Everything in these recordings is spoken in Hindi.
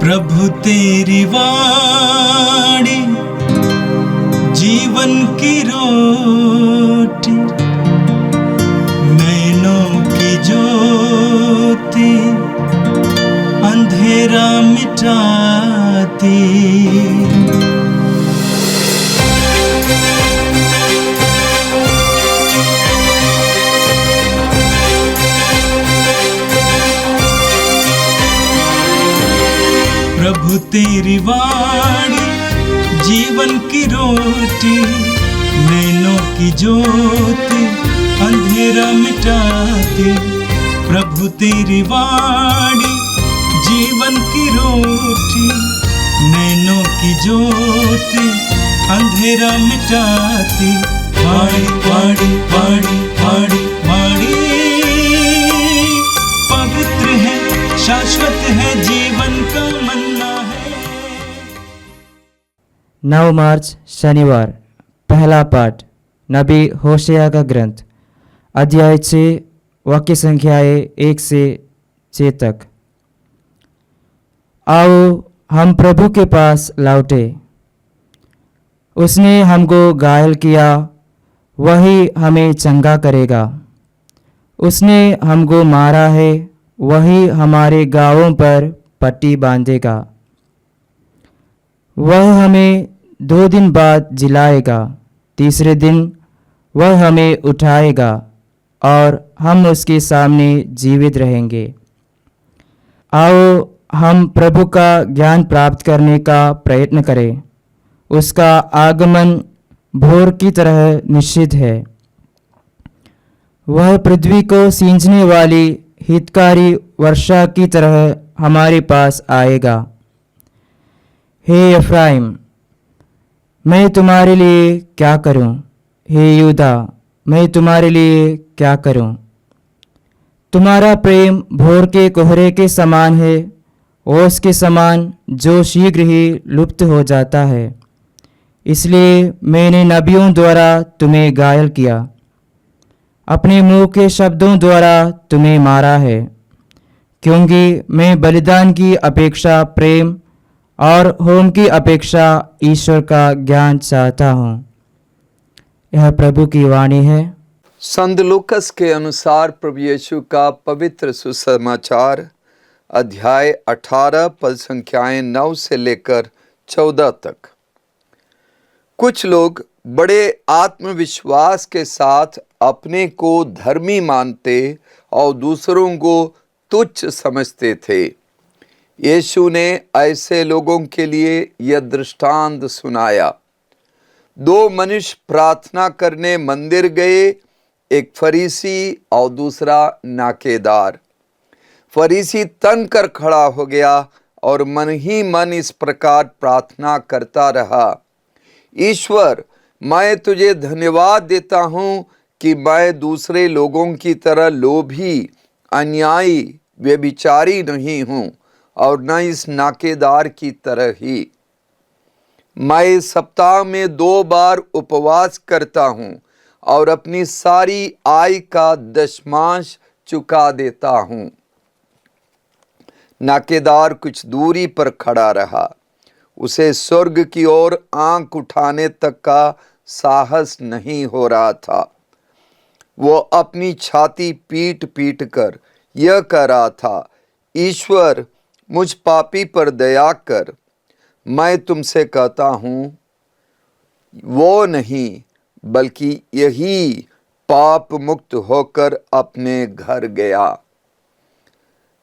प्रभु तेरी वाणी जीवन की रोटी, नैनों की ज्योति अंधेरा मिटाती। प्रभु तेरी वाणी जीवन की रोटी, नैनों की ज्योति अंधेरा मिटाती। प्रभु तेरी वाणी जीवन की रोटी, नैनों की ज्योति अंधेरा मिटाती। वाणी वाणी वाणी वाणी वाणी पवित्र है, शाश्वत है, जीवन का मन्ना है। 9 मार्च शनिवार। पहला पाठ नबी होशिया का ग्रंथ, अध्याय 6, वाक्य संख्याएँ 1 से 6 तक। आओ हम प्रभु के पास लौटे। उसने हमको घायल किया, वही हमें चंगा करेगा। उसने हमको मारा है, वही हमारे घावों पर पट्टी बांधेगा। वह हमें 2 दिन बाद जिलाएगा, तीसरे दिन वह हमें उठाएगा और हम उसके सामने जीवित रहेंगे। आओ हम प्रभु का ज्ञान प्राप्त करने का प्रयत्न करें। उसका आगमन भोर की तरह निश्चित है। वह पृथ्वी को सींचने वाली हितकारी वर्षा की तरह हमारे पास आएगा। हे एफ्राइम, मैं तुम्हारे लिए क्या करूं? हे यूदा, मैं तुम्हारे लिए क्या करूं? तुम्हारा प्रेम भोर के कोहरे के समान है, ओस के समान जो शीघ्र ही लुप्त हो जाता है। इसलिए मैंने नबियों द्वारा तुम्हें घायल किया, अपने मुंह के शब्दों द्वारा तुम्हें मारा है। क्योंकि मैं बलिदान की अपेक्षा प्रेम और होम की अपेक्षा ईश्वर का ज्ञान चाहता हूँ। यह प्रभु की वाणी है। संत लूकस के अनुसार प्रभु यीशु का पवित्र सुसमाचार, अध्याय 18, पद संख्याएं 9 से लेकर 14 तक। कुछ लोग बड़े आत्मविश्वास के साथ अपने को धर्मी मानते और दूसरों को तुच्छ समझते थे। यीशु ने ऐसे लोगों के लिए यह दृष्टांत सुनाया। 2 मनुष्य प्रार्थना करने मंदिर गए, एक फरीसी और दूसरा नाकेदार। फरीसी तन कर खड़ा हो गया और मन ही मन इस प्रकार प्रार्थना करता रहा, ईश्वर, मैं तुझे धन्यवाद देता हूँ कि मैं दूसरे लोगों की तरह लोभी, अन्यायी, व्यभिचारी नहीं हूँ और न इस नाकेदार की तरह ही। मैं सप्ताह में 2 बार उपवास करता हूँ और अपनी सारी आय का दशमांश चुका देता हूँ। नाकेदार कुछ दूरी पर खड़ा रहा। उसे स्वर्ग की ओर आंख उठाने तक का साहस नहीं हो रहा था। वो अपनी छाती पीट पीट कर यह कह रहा था, ईश्वर, मुझ पापी पर दया कर। मैं तुमसे कहता हूँ, वो नहीं बल्कि यही पाप मुक्त होकर अपने घर गया।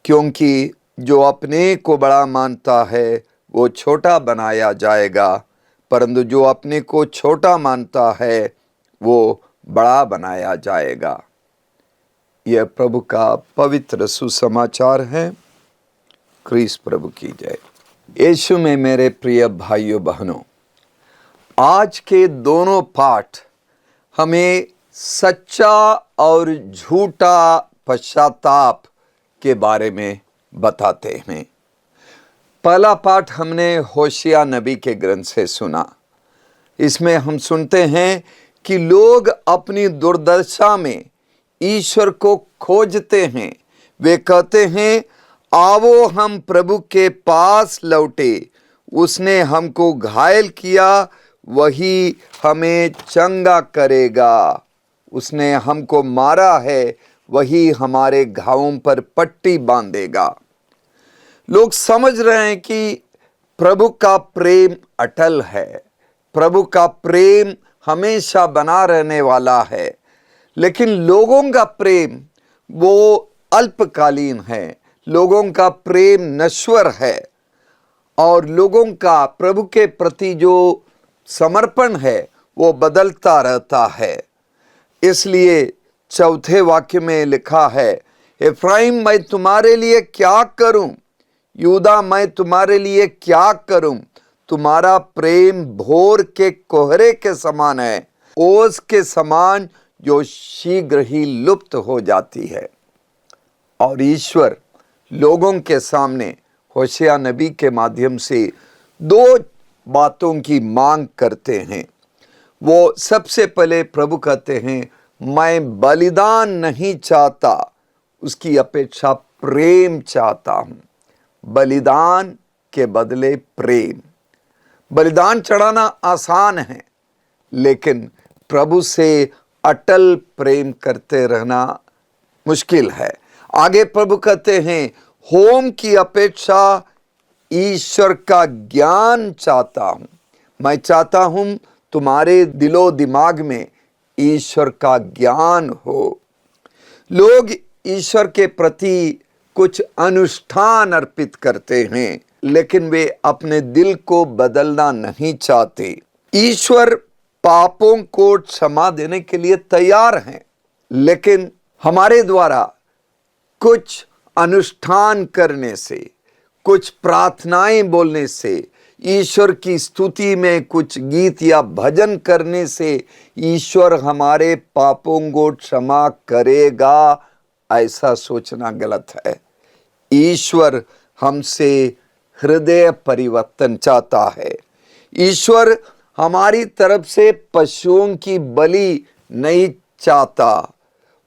क्योंकि जो अपने को बड़ा मानता है वो छोटा बनाया जाएगा, परंतु जो अपने को छोटा मानता है वो बड़ा बनाया जाएगा। यह प्रभु का पवित्र सुसमाचार है। क्रिस्त प्रभु की जय। यीशु में मेरे प्रिय भाइयों बहनों, आज के दोनों पाठ हमें सच्चा और झूठा पश्चाताप के बारे में बताते हैं। पहला पाठ हमने होशिया नबी के ग्रंथ से सुना। इसमें हम सुनते हैं कि लोग अपनी दुर्दशा में ईश्वर को खोजते हैं। वे कहते हैं, आवो हम प्रभु के पास लौटे, उसने हमको घायल किया, वही हमें चंगा करेगा। उसने हमको मारा है, वही हमारे घावों पर पट्टी बांधेगा। लोग समझ रहे हैं कि प्रभु का प्रेम अटल है, प्रभु का प्रेम हमेशा बना रहने वाला है, लेकिन लोगों का प्रेम वो अल्पकालीन है, लोगों का प्रेम नश्वर है, और लोगों का प्रभु के प्रति जो समर्पण है वो बदलता रहता है। इसलिए चौथे वाक्य में लिखा है, एफ्राइम मैं तुम्हारे लिए क्या करूं, यूदा मैं तुम्हारे लिए क्या करूं, तुम्हारा प्रेम भोर के कोहरे के समान है, ओस के समान जो शीघ्र ही लुप्त हो जाती है। और ईश्वर लोगों के सामने होशिया नबी के माध्यम से दो बातों की मांग करते हैं। वो सबसे पहले प्रभु कहते हैं, मैं बलिदान नहीं चाहता, उसकी अपेक्षा प्रेम चाहता हूं। बलिदान के बदले प्रेम। बलिदान चढ़ाना आसान है, लेकिन प्रभु से अटल प्रेम करते रहना मुश्किल है। आगे प्रभु कहते हैं, होम की अपेक्षा ईश्वर का ज्ञान चाहता हूं। मैं चाहता हूं तुम्हारे दिलो दिमाग में ईश्वर का ज्ञान हो। लोग ईश्वर के प्रति कुछ अनुष्ठान अर्पित करते हैं, लेकिन वे अपने दिल को बदलना नहीं चाहते। ईश्वर पापों को क्षमा देने के लिए तैयार हैं, लेकिन हमारे द्वारा कुछ अनुष्ठान करने से, कुछ प्रार्थनाएं बोलने से, ईश्वर की स्तुति में कुछ गीत या भजन करने से ईश्वर हमारे पापों को क्षमा करेगा, ऐसा सोचना गलत है। ईश्वर हमसे हृदय परिवर्तन चाहता है। ईश्वर हमारी तरफ से पशुओं की बलि नहीं चाहता,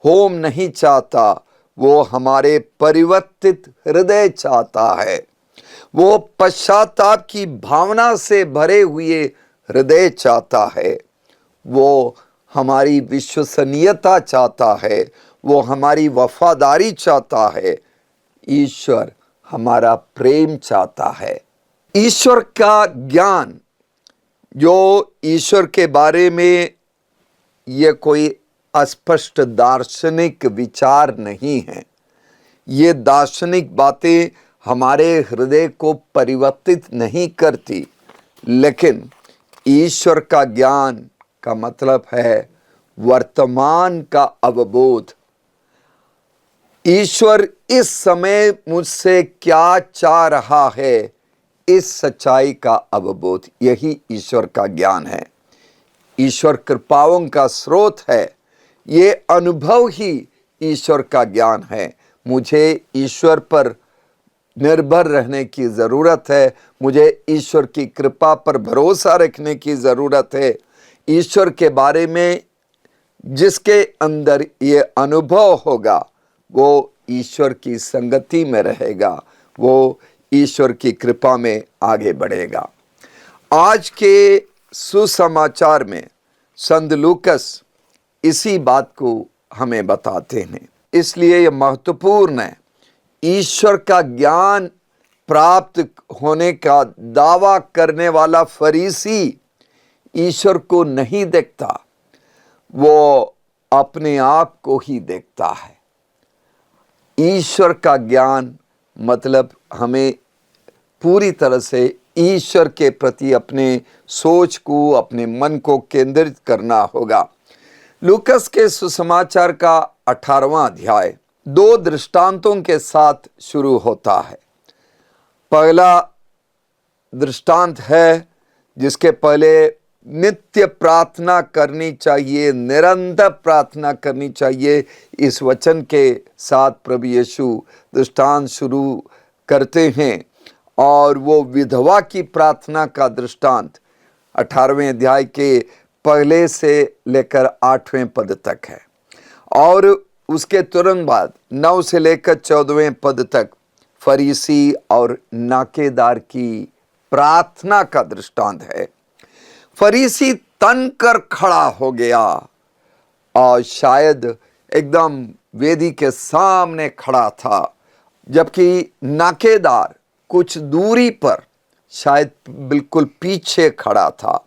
होम नहीं चाहता, वो हमारे परिवर्तित हृदय चाहता है। वो पश्चाताप की भावना से भरे हुए हृदय चाहता है। वो हमारी विश्वसनीयता चाहता है, वो हमारी वफादारी चाहता है। ईश्वर हमारा प्रेम चाहता है। ईश्वर का ज्ञान, जो ईश्वर के बारे में ये कोई अस्पष्ट दार्शनिक विचार नहीं है। ये दार्शनिक बातें हमारे हृदय को परिवर्तित नहीं करती, लेकिन ईश्वर का ज्ञान का मतलब है वर्तमान का अवबोध। ईश्वर इस समय मुझसे क्या चाह रहा है, इस सच्चाई का अवबोध, यही ईश्वर का ज्ञान है। ईश्वर कृपाओं का स्रोत है। ये अनुभव ही ईश्वर का ज्ञान है। मुझे ईश्वर पर निर्भर रहने की ज़रूरत है, मुझे ईश्वर की कृपा पर भरोसा रखने की ज़रूरत है। ईश्वर के बारे में जिसके अंदर ये अनुभव होगा, वो ईश्वर की संगति में रहेगा, वो ईश्वर की कृपा में आगे बढ़ेगा। आज के सुसमाचार में संत लूकस इसी बात को हमें बताते हैं, इसलिए यह महत्वपूर्ण है। ईश्वर का ज्ञान प्राप्त होने का दावा करने वाला फरीसी ईश्वर को नहीं देखता, वो अपने आप को ही देखता है। ईश्वर का ज्ञान मतलब हमें पूरी तरह से ईश्वर के प्रति अपने सोच को, अपने मन को केंद्रित करना होगा। लूकस के सुसमाचार का 18वां अध्याय 2 दृष्टांतों के साथ शुरू होता है। पहला दृष्टांत है जिसके पहले नित्य प्रार्थना करनी चाहिए, निरंतर प्रार्थना करनी चाहिए। इस वचन के साथ प्रभु यीशु दृष्टांत शुरू करते हैं, और वो विधवा की प्रार्थना का दृष्टांत 18वें अध्याय के पहले से लेकर 8वें पद तक है, और उसके तुरंत बाद 9 से लेकर 14वें पद तक फरीसी और नाकेदार की प्रार्थना का दृष्टांत है। फरीसी तन कर खड़ा हो गया और शायद एकदम वेदी के सामने खड़ा था, जबकि नाकेदार कुछ दूरी पर शायद बिल्कुल पीछे खड़ा था।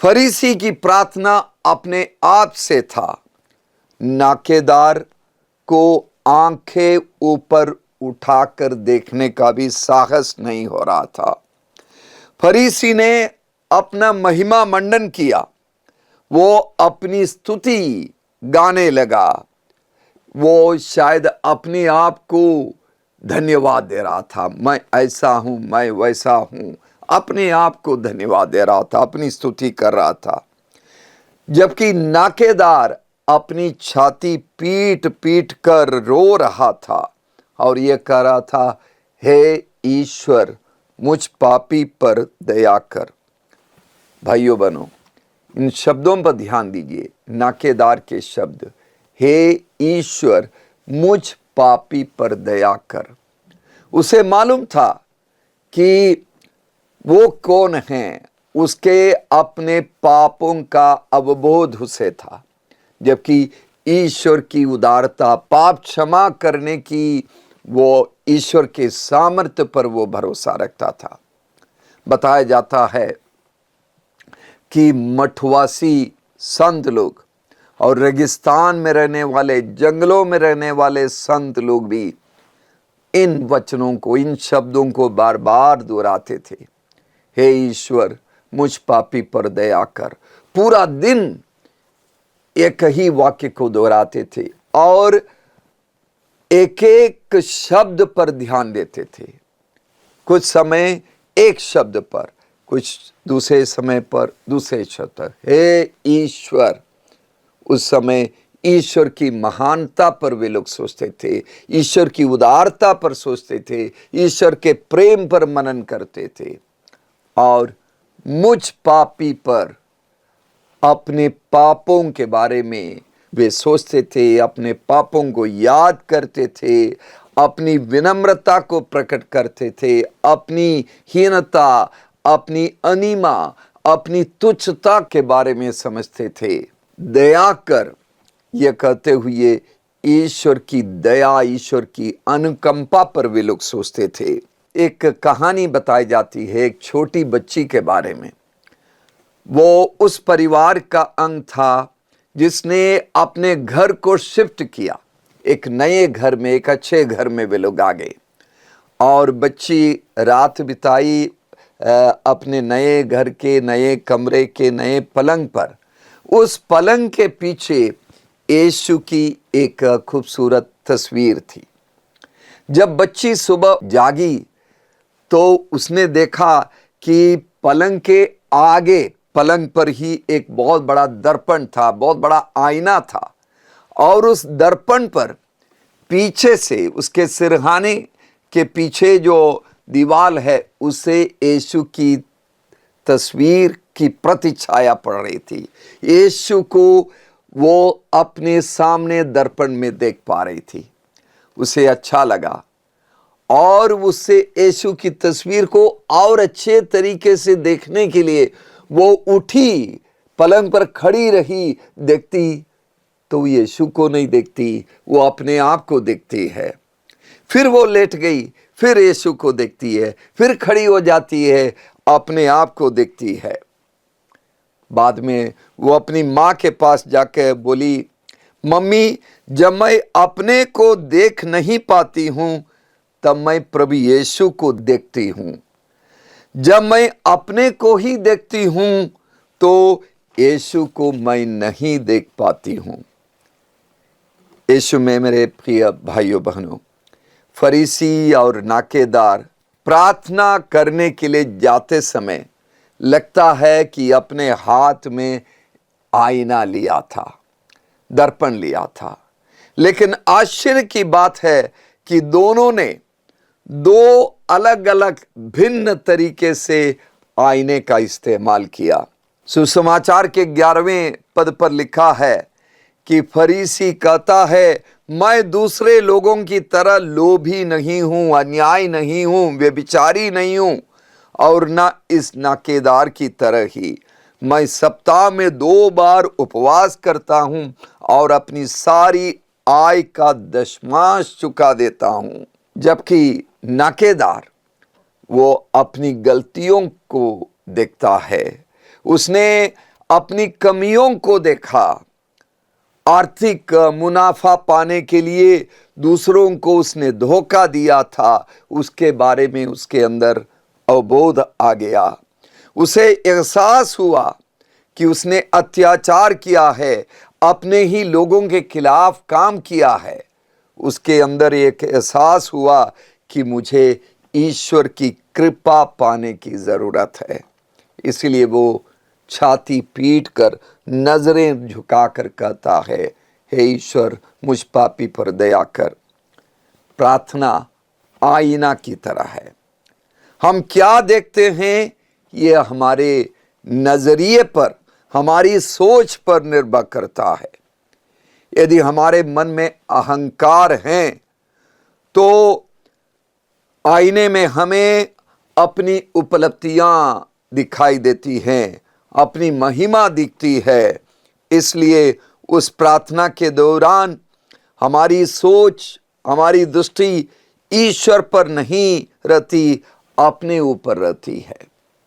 फरीसी की प्रार्थना अपने आप से था, नाकेदार को आंखें ऊपर उठाकर देखने का भी साहस नहीं हो रहा था। फरीसी ने अपना महिमा मंडन किया, वो अपनी स्तुति गाने लगा, वो शायद अपने आप को धन्यवाद दे रहा था, मैं ऐसा हूं, मैं वैसा हूं, अपने आप को धन्यवाद दे रहा था, अपनी स्तुति कर रहा था। जबकि नाकेदार अपनी छाती पीट पीट कर रो रहा था और ये कह रहा था, हे ईश्वर मुझ पापी पर दया कर। भाइयों बहनों, इन शब्दों पर ध्यान दीजिए, नाकेदार के शब्द, हे ईश्वर मुझ पापी पर दया कर। उसे मालूम था कि वो कौन है, उसके अपने पापों का अवबोध उसे था, जबकि ईश्वर की उदारता, पाप क्षमा करने की वो ईश्वर के सामर्थ्य पर वो भरोसा रखता था। बताया जाता है कि मठवासी संत लोग और रेगिस्तान में रहने वाले, जंगलों में रहने वाले संत लोग भी इन वचनों को, इन शब्दों को बार बार दोहराते थे, हे ईश्वर मुझ पापी पर दया कर। पूरा दिन एक ही वाक्य को दोहराते थे और एक एक शब्द पर ध्यान देते थे। कुछ समय एक शब्द पर, कुछ दूसरे समय पर दूसरे शब्द पर। हे ईश्वर, उस समय ईश्वर की महानता पर वे लोग सोचते थे, ईश्वर की उदारता पर सोचते थे, ईश्वर के प्रेम पर मनन करते थे और मुझ पापी पर, अपने पापों के बारे में वे सोचते थे, अपने पापों को याद करते थे, अपनी विनम्रता को प्रकट करते थे, अपनी हीनता, अपनी अनिमा, अपनी तुच्छता के बारे में समझते थे। दया कर, यह कहते हुए ईश्वर की दया, ईश्वर की अनुकंपा पर वे लोग सोचते थे। एक कहानी बताई जाती है एक छोटी बच्ची के बारे में। वो उस परिवार का अंग था जिसने अपने घर को शिफ्ट किया, एक नए घर में, एक अच्छे घर में वे लोग आ गए और बच्ची रात बिताई अपने नए घर के नए कमरे के नए पलंग पर। उस पलंग के पीछे यीशु की एक खूबसूरत तस्वीर थी। जब बच्ची सुबह जागी तो उसने देखा कि पलंग के आगे, पलंग पर ही एक बहुत बड़ा दर्पण था, बहुत बड़ा आईना था और उस दर्पण पर पीछे से, उसके सिरहाने के पीछे जो दीवार है, उसे यीशु की तस्वीर की प्रतिछाया पड़ रही थी। यीशु को वो अपने सामने दर्पण में देख पा रही थी। उसे अच्छा लगा और उससे यीशु की तस्वीर को और अच्छे तरीके से देखने के लिए वो उठी, पलंग पर खड़ी रही, देखती तो यीशु को नहीं देखती, वो अपने आप को देखती है। फिर वो लेट गई, फिर यीशु को देखती है, फिर खड़ी हो जाती है, अपने आप को देखती है। बाद में वो अपनी माँ के पास जाकर बोली, मम्मी, जब मैं अपने को देख नहीं पाती हूँ तब मैं प्रभु यीशु को देखती हूँ। जब मैं अपने को ही देखती हूँ तो यीशु को मैं नहीं देख पाती हूँ। यीशु में मेरे प्रिय भाइयों बहनों, फरीसी और नाकेदार प्रार्थना करने के लिए जाते समय लगता है कि अपने हाथ में आईना लिया था, दर्पण लिया था, लेकिन आश्चर्य की बात है कि दोनों ने दो अलग अलग भिन्न तरीके से आईने का इस्तेमाल किया। सुसमाचार के 11वें पद पर लिखा है कि फरीसी कहता है, मैं दूसरे लोगों की तरह लोभी नहीं हूं, अन्याय नहीं हूं, व्यभिचारी नहीं हूं और ना इस नाकेदार की तरह ही मैं सप्ताह में 2 बार उपवास करता हूं और अपनी सारी आय का दशमांश चुका देता हूं। जबकि नाकेदार वो अपनी गलतियों को देखता है, उसने अपनी कमियों को देखा। आर्थिक मुनाफा पाने के लिए दूसरों को उसने धोखा दिया था, उसके बारे में उसके अंदर अवबोध आ गया। उसे एहसास हुआ कि उसने अत्याचार किया है, अपने ही लोगों के खिलाफ काम किया है। उसके अंदर एक एहसास हुआ कि मुझे ईश्वर की कृपा पाने की जरूरत है। इसलिए वो छाती पीट कर नजरें झुकाकर कहता है, हे ईश्वर मुझ पापी पर दया कर। प्रार्थना आईना की तरह है। हम क्या देखते हैं ये हमारे नजरिए पर, हमारी सोच पर निर्भर करता है। यदि हमारे मन में अहंकार है तो आईने में हमें अपनी उपलब्धियां दिखाई देती हैं, अपनी महिमा दिखती है। इसलिए उस प्रार्थना के दौरान हमारी सोच, हमारी दृष्टि ईश्वर पर नहीं रहती, अपने ऊपर रहती है।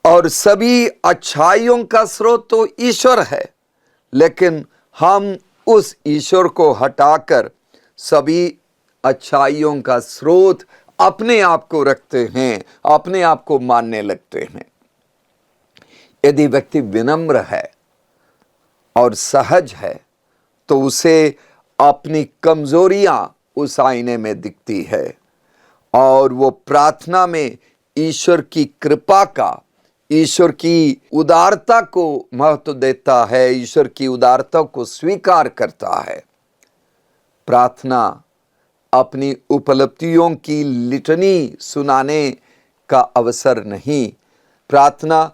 और सभी अच्छाइयों का स्रोत तो ईश्वर है, लेकिन हम उस ईश्वर को हटाकर सभी अच्छाइयों का स्रोत अपने आप को रखते हैं, अपने आप को मानने लगते हैं। यदि व्यक्ति विनम्र है और सहज है तो उसे अपनी कमजोरियां उस आईने में दिखती है और वो प्रार्थना में ईश्वर की कृपा का, ईश्वर की उदारता को महत्व देता है, ईश्वर की उदारता को स्वीकार करता है। प्रार्थना अपनी उपलब्धियों की लिटनी सुनाने का अवसर नहीं, प्रार्थना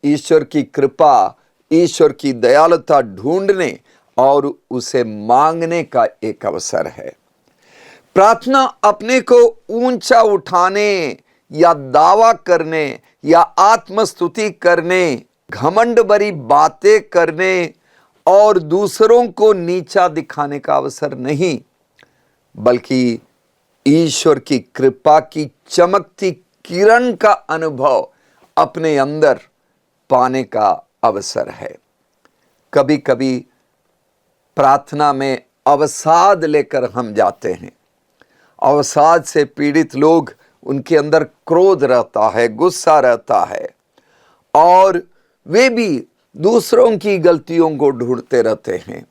ईश्वर की कृपा, ईश्वर की दयालुता ढूंढने और उसे मांगने का एक अवसर है। प्रार्थना अपने को ऊंचा उठाने या दावा करने या आत्मस्तुति करने, घमंड भरी बातें करने और दूसरों को नीचा दिखाने का अवसर नहीं, बल्कि ईश्वर की कृपा की चमकती किरण का अनुभव अपने अंदर पाने का अवसर है। कभी कभी प्रार्थना में अवसाद लेकर हम जाते हैं। अवसाद से पीड़ित लोग, उनके अंदर क्रोध रहता है, गुस्सा रहता है और वे भी दूसरों की गलतियों को ढूंढते रहते हैं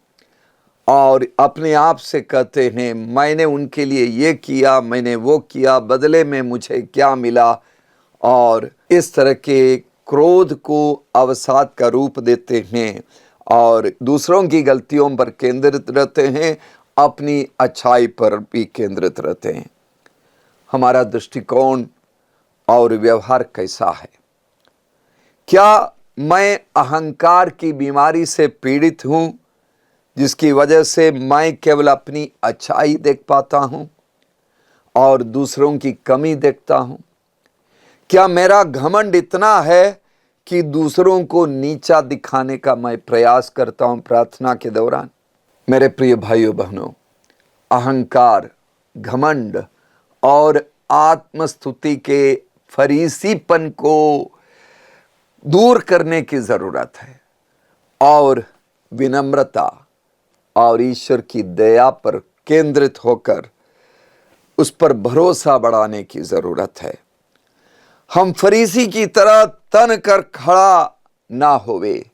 और अपने आप से कहते हैं, मैंने उनके लिए ये किया, मैंने वो किया, बदले में मुझे क्या मिला। और इस तरह के क्रोध को अवसाद का रूप देते हैं और दूसरों की गलतियों पर केंद्रित रहते हैं, अपनी अच्छाई पर भी केंद्रित रहते हैं। हमारा दृष्टिकोण और व्यवहार कैसा है? क्या मैं अहंकार की बीमारी से पीड़ित हूं, जिसकी वजह से मैं केवल अपनी अच्छाई देख पाता हूं और दूसरों की कमी देखता हूं? क्या मेरा घमंड इतना है कि दूसरों को नीचा दिखाने का मैं प्रयास करता हूं प्रार्थना के दौरान? मेरे प्रिय भाइयों बहनों, अहंकार, घमंड और आत्मस्तुति के फरीसीपन को दूर करने की जरूरत है और विनम्रता और ईश्वर की दया पर केंद्रित होकर उस पर भरोसा बढ़ाने की जरूरत है। हम फरीसी की तरह तन कर खड़ा ना होवे,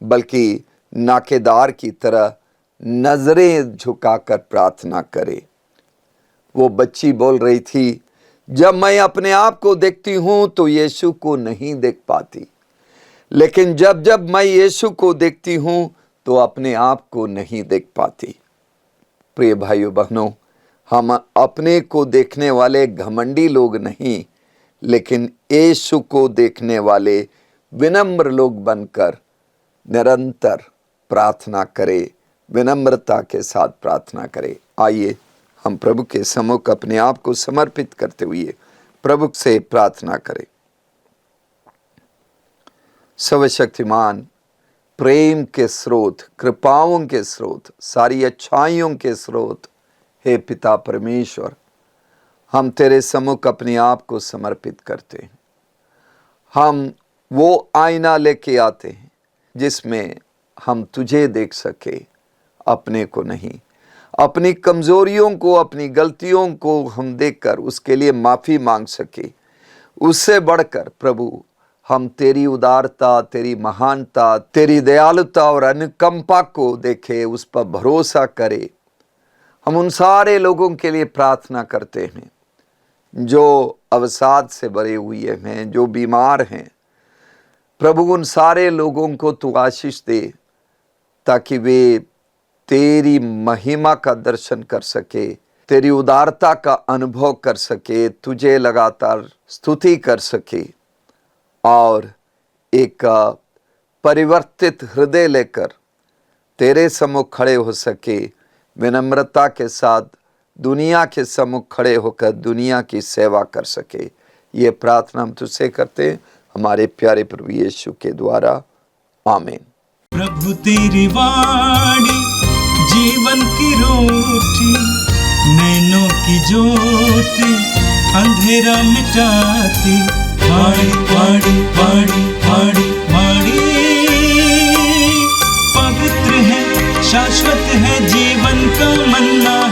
बल्कि नाकेदार की तरह नजरें झुकाकर प्रार्थना करे। वो बच्ची बोल रही थी, जब मैं अपने आप को देखती हूं तो यीशु को नहीं देख पाती, लेकिन जब जब मैं यीशु को देखती हूं तो अपने आप को नहीं देख पाती। प्रिय भाइयों बहनों, हम अपने को देखने वाले घमंडी लोग नहीं, लेकिन यीशु को देखने वाले विनम्र लोग बनकर निरंतर प्रार्थना करें, विनम्रता के साथ प्रार्थना करें। आइए हम प्रभु के सम्मुख अपने आप को समर्पित करते हुए प्रभु से प्रार्थना करें। सर्वशक्तिमान, प्रेम के स्रोत, कृपाओं के स्रोत, सारी अच्छाइयों के स्रोत, हे पिता परमेश्वर, हम तेरे सम्मुख अपने आप को समर्पित करते हैं। हम वो आईना लेके आते हैं जिसमें हम तुझे देख सके, अपने को नहीं। अपनी कमजोरियों को, अपनी गलतियों को हम देखकर उसके लिए माफ़ी मांग सके। उससे बढ़कर प्रभु हम तेरी उदारता, तेरी महानता, तेरी दयालुता और अनुकंपा को देखे, उस पर भरोसा करे। हम उन सारे लोगों के लिए प्रार्थना करते हैं जो अवसाद से भरे हुए हैं, जो बीमार हैं। प्रभु उन सारे लोगों को तू आशीष दे ताकि वे तेरी महिमा का दर्शन कर सके, तेरी उदारता का अनुभव कर सके, तुझे लगातार स्तुति कर सके और एक परिवर्तित हृदय लेकर तेरे सम्मुख खड़े हो सके। विनम्रता के साथ दुनिया के सम्मुख खड़े होकर दुनिया की सेवा कर सके। ये प्रार्थना हम तुझसे करते हैं हमारे प्यारे प्रभु यीशु के द्वारा, आमीन। प्रभु तेरी वाणी जीवन की रोटी, नैनों की ज्योति अंधेरा मिटाती। वाणी वाणी वाणी वाणी वाणी पवित्र है, शाश्वत है, जीवन का मन्ना।